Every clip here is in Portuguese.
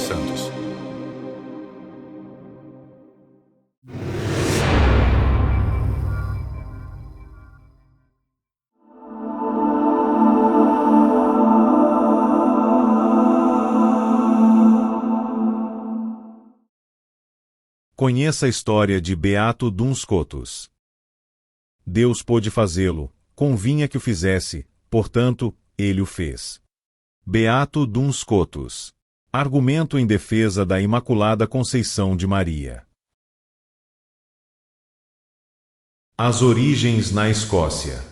Santos. Conheça a história de Beato Duns Scotus. Deus pôde fazê-lo, convinha que o fizesse, portanto, ele o fez. Beato Duns Scotus. Argumento em defesa da Imaculada Conceição de Maria. As origens na Escócia.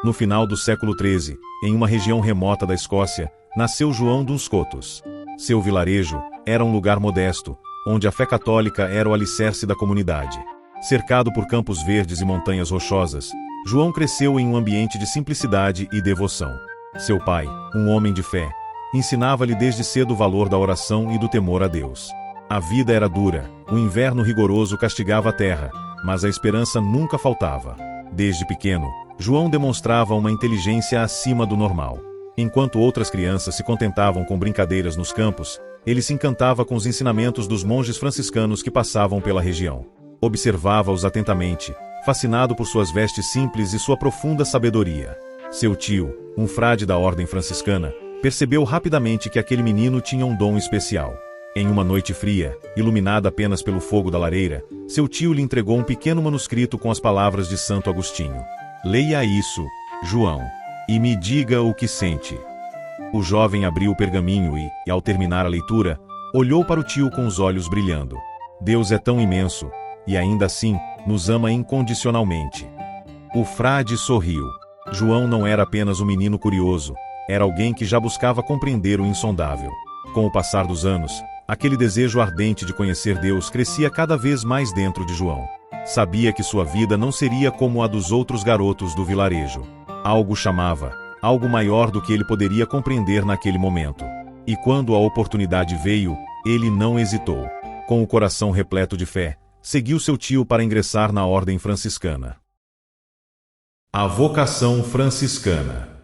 No final do século XIII, em uma região remota da Escócia, nasceu João Duns Scotus. Seu vilarejo era um lugar modesto, onde a fé católica era o alicerce da comunidade. Cercado por campos verdes e montanhas rochosas, João cresceu em um ambiente de simplicidade e devoção. Seu pai, um homem de fé, ensinava-lhe desde cedo o valor da oração e do temor a Deus. A vida era dura, o inverno rigoroso castigava a terra, mas a esperança nunca faltava. Desde pequeno, João demonstrava uma inteligência acima do normal. Enquanto outras crianças se contentavam com brincadeiras nos campos, ele se encantava com os ensinamentos dos monges franciscanos que passavam pela região. Observava-os atentamente, fascinado por suas vestes simples e sua profunda sabedoria. Seu tio, um frade da ordem franciscana, percebeu rapidamente que aquele menino tinha um dom especial. Em uma noite fria, iluminada apenas pelo fogo da lareira, seu tio lhe entregou um pequeno manuscrito com as palavras de Santo Agostinho. Leia isso, João, e me diga o que sente. O jovem abriu o pergaminho e, ao terminar a leitura, olhou para o tio com os olhos brilhando. Deus é tão imenso, e ainda assim, nos ama incondicionalmente. O frade sorriu. João não era apenas um menino curioso, era alguém que já buscava compreender o insondável. Com o passar dos anos, aquele desejo ardente de conhecer Deus crescia cada vez mais dentro de João. Sabia que sua vida não seria como a dos outros garotos do vilarejo. Algo chamava, algo maior do que ele poderia compreender naquele momento. E quando a oportunidade veio, ele não hesitou. Com o coração repleto de fé, seguiu seu tio para ingressar na ordem franciscana. A vocação franciscana.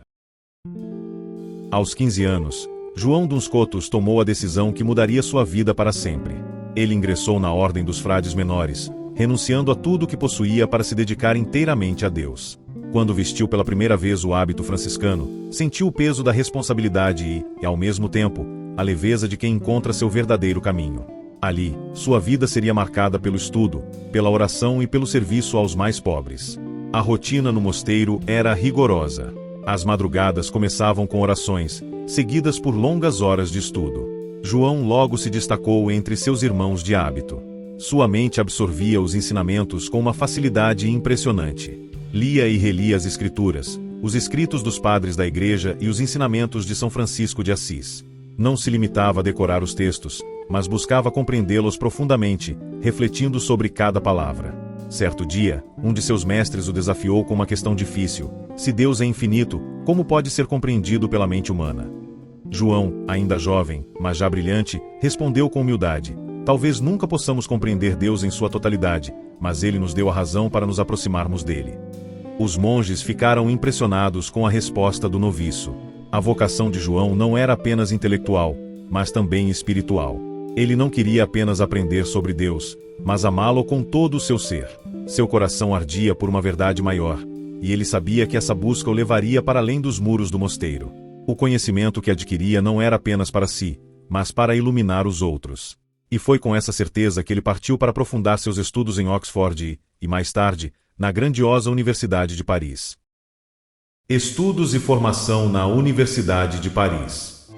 Aos 15 anos, João Duns Scotus tomou a decisão que mudaria sua vida para sempre. Ele ingressou na ordem dos frades menores, renunciando a tudo o que possuía para se dedicar inteiramente a Deus. Quando vestiu pela primeira vez o hábito franciscano, sentiu o peso da responsabilidade e, ao mesmo tempo, a leveza de quem encontra seu verdadeiro caminho. Ali, sua vida seria marcada pelo estudo, pela oração e pelo serviço aos mais pobres. A rotina no mosteiro era rigorosa. As madrugadas começavam com orações, seguidas por longas horas de estudo. João logo se destacou entre seus irmãos de hábito. Sua mente absorvia os ensinamentos com uma facilidade impressionante. Lia e relia as Escrituras, os escritos dos padres da Igreja e os ensinamentos de São Francisco de Assis. Não se limitava a decorar os textos, mas buscava compreendê-los profundamente, refletindo sobre cada palavra. Certo dia, um de seus mestres o desafiou com uma questão difícil: se Deus é infinito, como pode ser compreendido pela mente humana? João, ainda jovem, mas já brilhante, respondeu com humildade: talvez nunca possamos compreender Deus em sua totalidade, mas ele nos deu a razão para nos aproximarmos dele. Os monges ficaram impressionados com a resposta do noviço. A vocação de João não era apenas intelectual, mas também espiritual. Ele não queria apenas aprender sobre Deus, mas amá-lo com todo o seu ser. Seu coração ardia por uma verdade maior, e ele sabia que essa busca o levaria para além dos muros do mosteiro. O conhecimento que adquiria não era apenas para si, mas para iluminar os outros. E foi com essa certeza que ele partiu para aprofundar seus estudos em Oxford e mais tarde, na grandiosa Universidade de Paris. Estudos e formação na Universidade de Paris.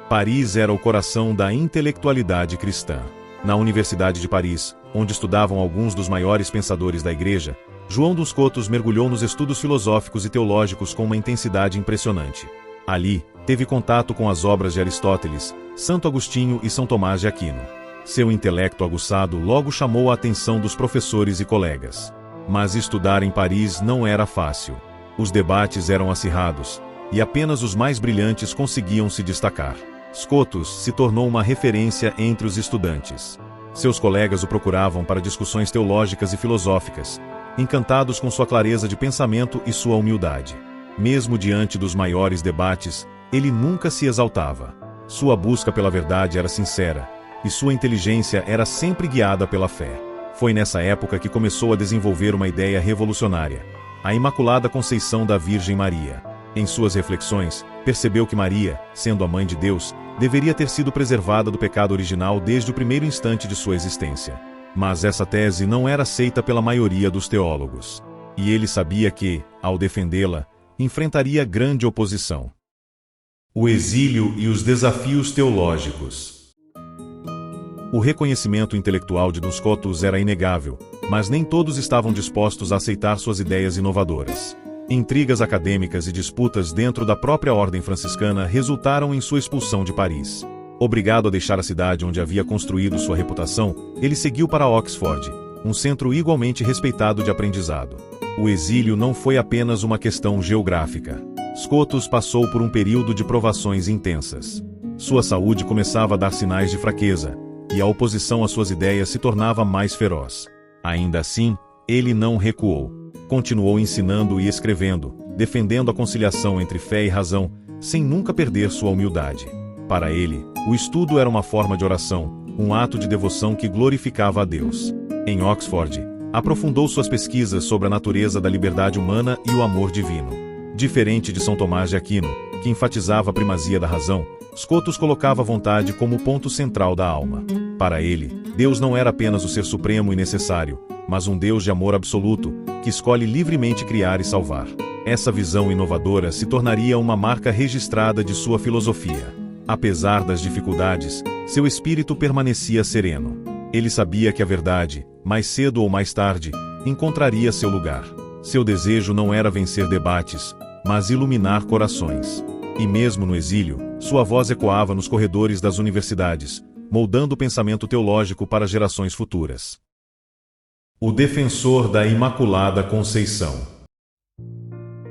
Paris era o coração da intelectualidade cristã. Na Universidade de Paris, onde estudavam alguns dos maiores pensadores da Igreja, João Duns Scotus mergulhou nos estudos filosóficos e teológicos com uma intensidade impressionante. Ali, teve contato com as obras de Aristóteles, Santo Agostinho e São Tomás de Aquino. Seu intelecto aguçado logo chamou a atenção dos professores e colegas. Mas estudar em Paris não era fácil. Os debates eram acirrados, e apenas os mais brilhantes conseguiam se destacar. Scotus se tornou uma referência entre os estudantes. Seus colegas o procuravam para discussões teológicas e filosóficas, encantados com sua clareza de pensamento e sua humildade. Mesmo diante dos maiores debates, ele nunca se exaltava. Sua busca pela verdade era sincera, e sua inteligência era sempre guiada pela fé. Foi nessa época que começou a desenvolver uma ideia revolucionária: a Imaculada Conceição da Virgem Maria. Em suas reflexões, percebeu que Maria, sendo a Mãe de Deus, deveria ter sido preservada do pecado original desde o primeiro instante de sua existência. Mas essa tese não era aceita pela maioria dos teólogos. E ele sabia que, ao defendê-la, enfrentaria grande oposição. O exílio e os desafios teológicos. O reconhecimento intelectual de Duns Scotus era inegável, mas nem todos estavam dispostos a aceitar suas ideias inovadoras. Intrigas acadêmicas e disputas dentro da própria ordem franciscana resultaram em sua expulsão de Paris. Obrigado a deixar a cidade onde havia construído sua reputação, ele seguiu para Oxford, um centro igualmente respeitado de aprendizado. O exílio não foi apenas uma questão geográfica. Scotus passou por um período de provações intensas. Sua saúde começava a dar sinais de fraqueza, e a oposição às suas ideias se tornava mais feroz. Ainda assim, ele não recuou. Continuou ensinando e escrevendo, defendendo a conciliação entre fé e razão, sem nunca perder sua humildade. Para ele, o estudo era uma forma de oração, um ato de devoção que glorificava a Deus. Em Oxford, aprofundou suas pesquisas sobre a natureza da liberdade humana e o amor divino. Diferente de São Tomás de Aquino, que enfatizava a primazia da razão, Scotus colocava a vontade como o ponto central da alma. Para ele, Deus não era apenas o ser supremo e necessário, mas um Deus de amor absoluto, que escolhe livremente criar e salvar. Essa visão inovadora se tornaria uma marca registrada de sua filosofia. Apesar das dificuldades, seu espírito permanecia sereno. Ele sabia que a verdade, mais cedo ou mais tarde, encontraria seu lugar. Seu desejo não era vencer debates, mas iluminar corações. E mesmo no exílio, sua voz ecoava nos corredores das universidades, moldando o pensamento teológico para gerações futuras. O defensor da Imaculada Conceição.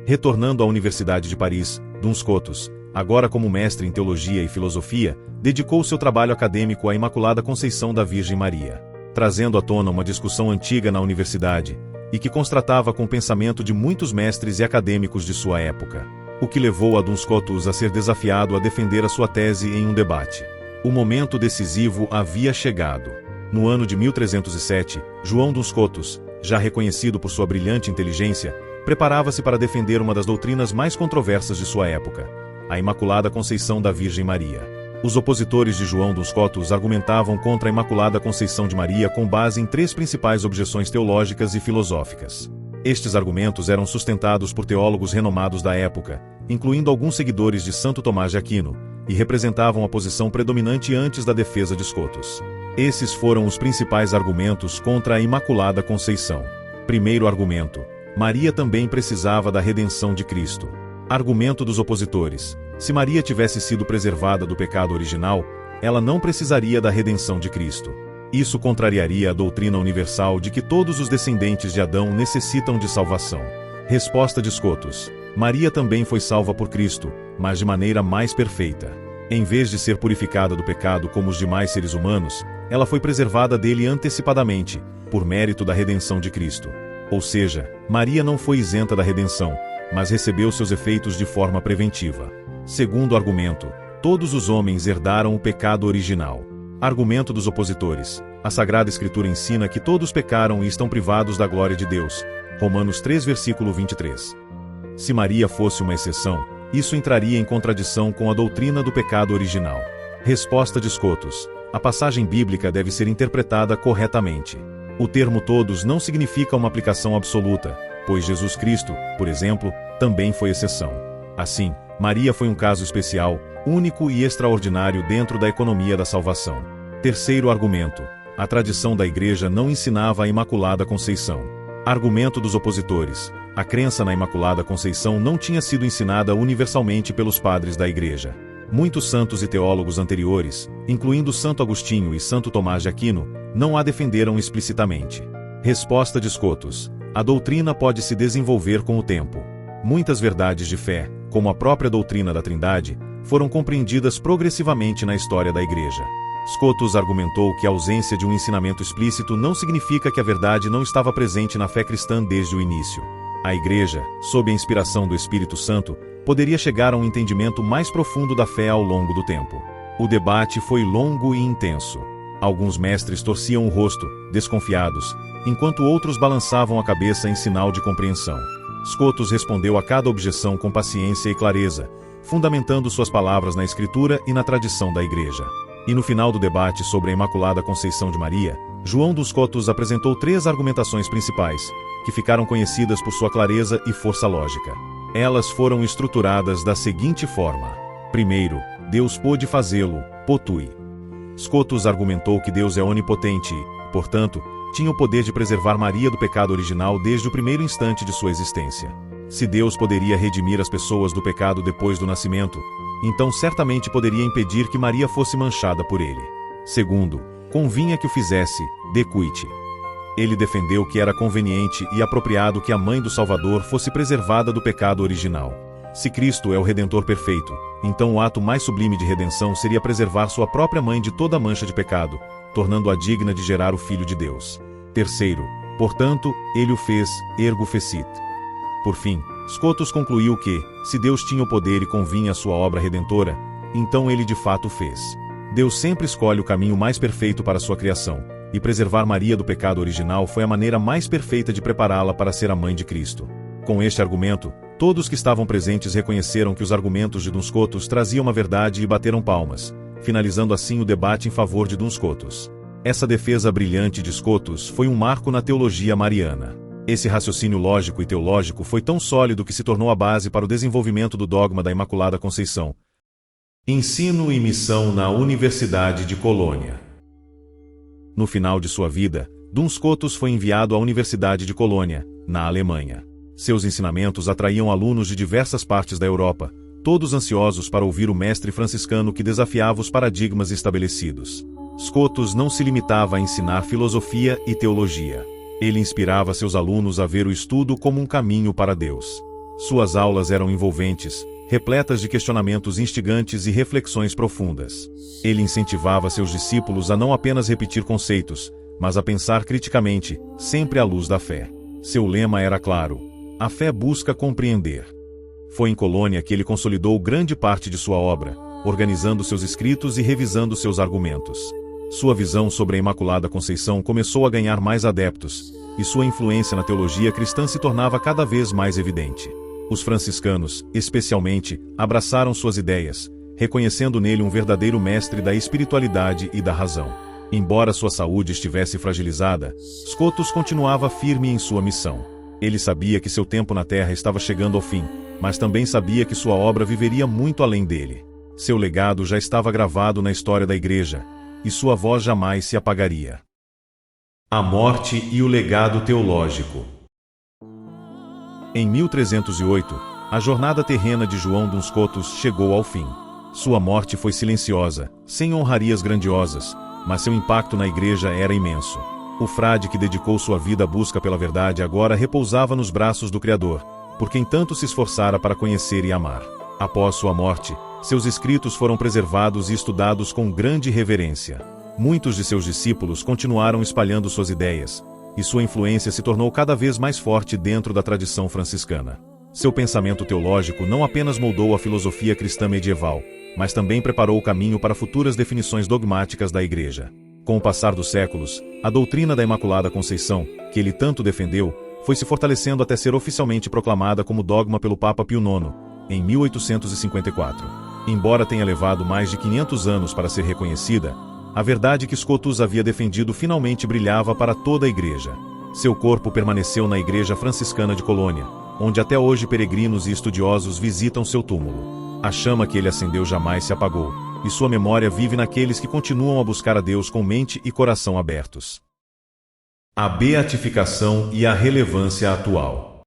Retornando à Universidade de Paris, Duns Scotus, agora como mestre em teologia e filosofia, dedicou seu trabalho acadêmico à Imaculada Conceição da Virgem Maria, trazendo à tona uma discussão antiga na universidade, e que constratava com o pensamento de muitos mestres e acadêmicos de sua época, o que levou a Duns Scotus a ser desafiado a defender a sua tese em um debate. O momento decisivo havia chegado. No ano de 1307, João Duns Scotus, já reconhecido por sua brilhante inteligência, preparava-se para defender uma das doutrinas mais controversas de sua época, a Imaculada Conceição da Virgem Maria. Os opositores de João Duns Scotus argumentavam contra a Imaculada Conceição de Maria com base em 3 principais objeções teológicas e filosóficas. Estes argumentos eram sustentados por teólogos renomados da época, incluindo alguns seguidores de Santo Tomás de Aquino, e representavam a posição predominante antes da defesa de Scotus. Esses foram os principais argumentos contra a Imaculada Conceição. Primeiro argumento: Maria também precisava da redenção de Cristo. Argumento dos opositores: se Maria tivesse sido preservada do pecado original, ela não precisaria da redenção de Cristo. Isso contrariaria a doutrina universal de que todos os descendentes de Adão necessitam de salvação. Resposta de Scotus: Maria também foi salva por Cristo, mas de maneira mais perfeita. Em vez de ser purificada do pecado como os demais seres humanos, ela foi preservada dele antecipadamente, por mérito da redenção de Cristo. Ou seja, Maria não foi isenta da redenção, mas recebeu seus efeitos de forma preventiva. Segundo argumento: todos os homens herdaram o pecado original. Argumento dos opositores: a Sagrada Escritura ensina que todos pecaram e estão privados da glória de Deus. Romanos 3, versículo 23. Se Maria fosse uma exceção, isso entraria em contradição com a doutrina do pecado original. Resposta de Scotus: a passagem bíblica deve ser interpretada corretamente. O termo todos não significa uma aplicação absoluta, pois Jesus Cristo, por exemplo, também foi exceção. Assim, Maria foi um caso especial, único e extraordinário dentro da economia da salvação. Terceiro argumento: a tradição da Igreja não ensinava a Imaculada Conceição. Argumento dos opositores: a crença na Imaculada Conceição não tinha sido ensinada universalmente pelos padres da Igreja. Muitos santos e teólogos anteriores, incluindo Santo Agostinho e Santo Tomás de Aquino, não a defenderam explicitamente. Resposta de Scotus: a doutrina pode se desenvolver com o tempo. Muitas verdades de fé, como a própria doutrina da Trindade, foram compreendidas progressivamente na história da Igreja. Scotus argumentou que a ausência de um ensinamento explícito não significa que a verdade não estava presente na fé cristã desde o início. A Igreja, sob a inspiração do Espírito Santo, poderia chegar a um entendimento mais profundo da fé ao longo do tempo. O debate foi longo e intenso. Alguns mestres torciam o rosto, desconfiados, enquanto outros balançavam a cabeça em sinal de compreensão. Scotus respondeu a cada objeção com paciência e clareza, fundamentando suas palavras na Escritura e na tradição da Igreja. E no final do debate sobre a Imaculada Conceição de Maria, João dos Scotus apresentou 3 argumentações principais, que ficaram conhecidas por sua clareza e força lógica. Elas foram estruturadas da seguinte forma. Primeiro, Deus pôde fazê-lo, potui. Scotus argumentou que Deus é onipotente e, portanto, tinha o poder de preservar Maria do pecado original desde o primeiro instante de sua existência. Se Deus poderia redimir as pessoas do pecado depois do nascimento, então certamente poderia impedir que Maria fosse manchada por ele. Segundo, convinha que o fizesse, de quite. Ele defendeu que era conveniente e apropriado que a mãe do Salvador fosse preservada do pecado original. Se Cristo é o Redentor perfeito, então o ato mais sublime de redenção seria preservar sua própria mãe de toda mancha de pecado, tornando-a digna de gerar o Filho de Deus. Terceiro, portanto, ele o fez, ergo fecit. Por fim, Scotus concluiu que, se Deus tinha o poder e convinha a sua obra redentora, então ele de fato o fez. Deus sempre escolhe o caminho mais perfeito para sua criação, e preservar Maria do pecado original foi a maneira mais perfeita de prepará-la para ser a mãe de Cristo. Com este argumento, todos que estavam presentes reconheceram que os argumentos de Duns Scotus traziam uma verdade e bateram palmas, finalizando assim o debate em favor de Duns Scotus. Essa defesa brilhante de Scotus foi um marco na teologia mariana. Esse raciocínio lógico e teológico foi tão sólido que se tornou a base para o desenvolvimento do dogma da Imaculada Conceição. Ensino e missão na Universidade de Colônia. No final de sua vida, Duns Scotus foi enviado à Universidade de Colônia, na Alemanha. Seus ensinamentos atraíam alunos de diversas partes da Europa, todos ansiosos para ouvir o mestre franciscano que desafiava os paradigmas estabelecidos. Scotus não se limitava a ensinar filosofia e teologia. Ele inspirava seus alunos a ver o estudo como um caminho para Deus. Suas aulas eram envolventes, repletas de questionamentos instigantes e reflexões profundas. Ele incentivava seus discípulos a não apenas repetir conceitos, mas a pensar criticamente, sempre à luz da fé. Seu lema era claro: a fé busca compreender. Foi em Colônia que ele consolidou grande parte de sua obra, organizando seus escritos e revisando seus argumentos. Sua visão sobre a Imaculada Conceição começou a ganhar mais adeptos, e sua influência na teologia cristã se tornava cada vez mais evidente. Os franciscanos, especialmente, abraçaram suas ideias, reconhecendo nele um verdadeiro mestre da espiritualidade e da razão. Embora sua saúde estivesse fragilizada, Scotus continuava firme em sua missão. Ele sabia que seu tempo na Terra estava chegando ao fim, mas também sabia que sua obra viveria muito além dele. Seu legado já estava gravado na história da Igreja, e sua voz jamais se apagaria. A morte e o legado teológico. Em 1308, a jornada terrena de João Duns Scotus chegou ao fim. Sua morte foi silenciosa, sem honrarias grandiosas, mas seu impacto na Igreja era imenso. O frade que dedicou sua vida à busca pela verdade agora repousava nos braços do Criador, por quem tanto se esforçara para conhecer e amar. Após sua morte, seus escritos foram preservados e estudados com grande reverência. Muitos de seus discípulos continuaram espalhando suas ideias, e sua influência se tornou cada vez mais forte dentro da tradição franciscana. Seu pensamento teológico não apenas moldou a filosofia cristã medieval, mas também preparou o caminho para futuras definições dogmáticas da Igreja. Com o passar dos séculos, a doutrina da Imaculada Conceição, que ele tanto defendeu, foi se fortalecendo até ser oficialmente proclamada como dogma pelo Papa Pio IX, em 1854. Embora tenha levado mais de 500 anos para ser reconhecida, a verdade que Scotus havia defendido finalmente brilhava para toda a Igreja. Seu corpo permaneceu na Igreja Franciscana de Colônia, onde até hoje peregrinos e estudiosos visitam seu túmulo. A chama que ele acendeu jamais se apagou, e sua memória vive naqueles que continuam a buscar a Deus com mente e coração abertos. A beatificação e a relevância atual.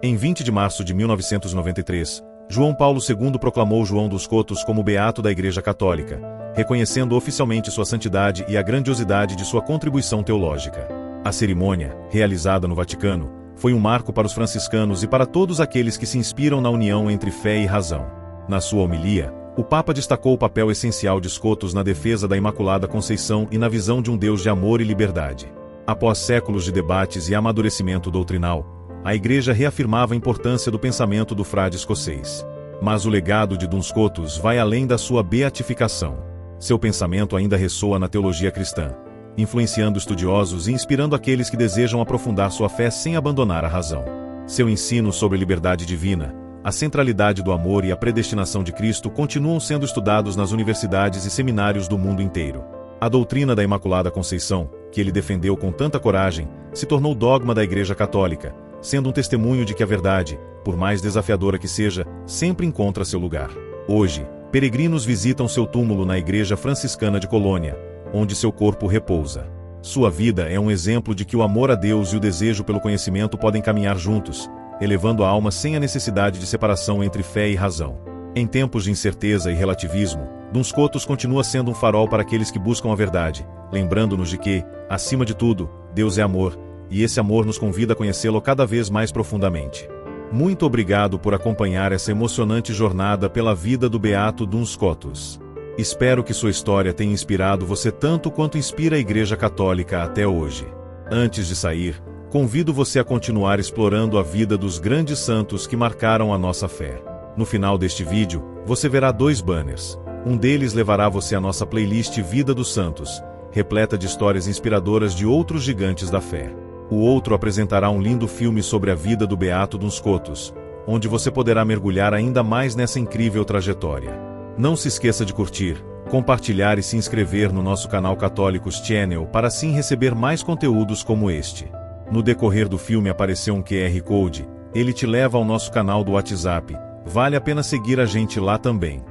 Em 20 de março de 1993, João Paulo II proclamou João dos Scotus como beato da Igreja Católica, reconhecendo oficialmente sua santidade e a grandiosidade de sua contribuição teológica. A cerimônia, realizada no Vaticano, foi um marco para os franciscanos e para todos aqueles que se inspiram na união entre fé e razão. Na sua homilia, o Papa destacou o papel essencial de Scotus na defesa da Imaculada Conceição e na visão de um Deus de amor e liberdade. Após séculos de debates e amadurecimento doutrinal, a Igreja reafirmava a importância do pensamento do frade escocês. Mas o legado de Duns Scotus vai além da sua beatificação. Seu pensamento ainda ressoa na teologia cristã, influenciando estudiosos e inspirando aqueles que desejam aprofundar sua fé sem abandonar a razão. Seu ensino sobre liberdade divina, a centralidade do amor e a predestinação de Cristo continuam sendo estudados nas universidades e seminários do mundo inteiro. A doutrina da Imaculada Conceição, que ele defendeu com tanta coragem, se tornou dogma da Igreja Católica, sendo um testemunho de que a verdade, por mais desafiadora que seja, sempre encontra seu lugar. Hoje, peregrinos visitam seu túmulo na Igreja Franciscana de Colônia, onde seu corpo repousa. Sua vida é um exemplo de que o amor a Deus e o desejo pelo conhecimento podem caminhar juntos, elevando a alma sem a necessidade de separação entre fé e razão. Em tempos de incerteza e relativismo, Duns Scotus continua sendo um farol para aqueles que buscam a verdade, lembrando-nos de que, acima de tudo, Deus é amor, e esse amor nos convida a conhecê-lo cada vez mais profundamente. Muito obrigado por acompanhar essa emocionante jornada pela vida do beato Duns Scotus. Espero que sua história tenha inspirado você tanto quanto inspira a Igreja Católica até hoje. Antes de sair, convido você a continuar explorando a vida dos grandes santos que marcaram a nossa fé. No final deste vídeo, você verá 2 banners. Um deles levará você à nossa playlist Vida dos Santos, repleta de histórias inspiradoras de outros gigantes da fé. O outro apresentará um lindo filme sobre a vida do beato Duns Scotus, onde você poderá mergulhar ainda mais nessa incrível trajetória. Não se esqueça de curtir, compartilhar e se inscrever no nosso canal Católicos Channel para assim receber mais conteúdos como este. No decorrer do filme apareceu um QR Code, ele te leva ao nosso canal do WhatsApp, vale a pena seguir a gente lá também.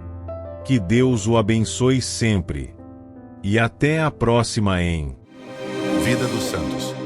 Que Deus o abençoe sempre. E até a próxima em Vida dos Santos.